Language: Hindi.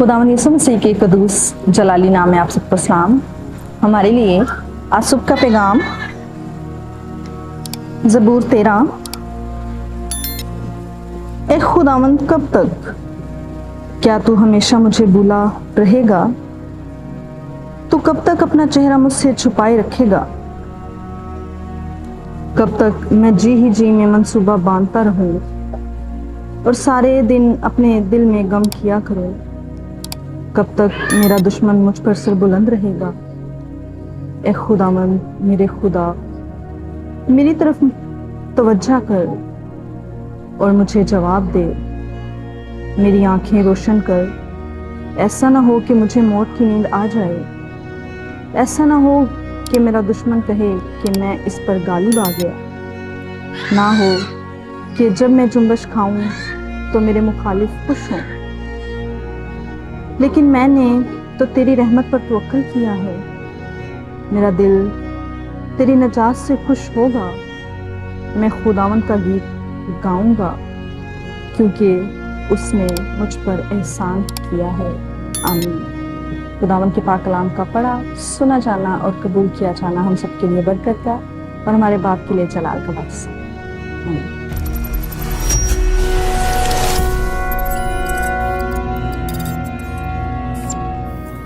खुदावंद यीशु मसीह के कदूस जलाली नाम में आप सबको सलाम। हमारे लिए आज सुबह का पैगाम ज़बूर 13। ए खुदावंद कब तक, क्या तू हमेशा मुझे भूला रहेगा? तू कब तक अपना चेहरा मुझसे छुपाए रखेगा? कब तक मैं जी में मंसूबा बांधता रहूं और सारे दिन अपने दिल में गम किया करूं? कब तक मेरा दुश्मन मुझ पर सिर बुलंद रहेगा? ए खुदावंद मेरे खुदा, मेरी तरफ तवज्जो कर और मुझे जवाब दे। मेरी आंखें रोशन कर। ऐसा ना हो कि मुझे मौत की नींद आ जाए। ऐसा ना हो कि मेरा दुश्मन कहे कि मैं इस पर गालिब आ गया। ना हो कि जब मैं जुम्बश खाऊं तो मेरे मुखालिफ खुश हों। लेकिन मैंने तो तेरी रहमत पर तवक्कुल किया है। मेरा दिल तेरी नजात से खुश होगा। मैं खुदावंद का गीत गाऊंगा क्योंकि उसने मुझ पर एहसान किया है। आमीन। खुदावंद के पाक कलाम का पढ़ा, सुना जाना और कबूल किया जाना हम सबके लिए बरकत का और हमारे बाप के लिए जलाल का बख्श। आमीन।